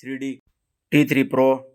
3D T3 Pro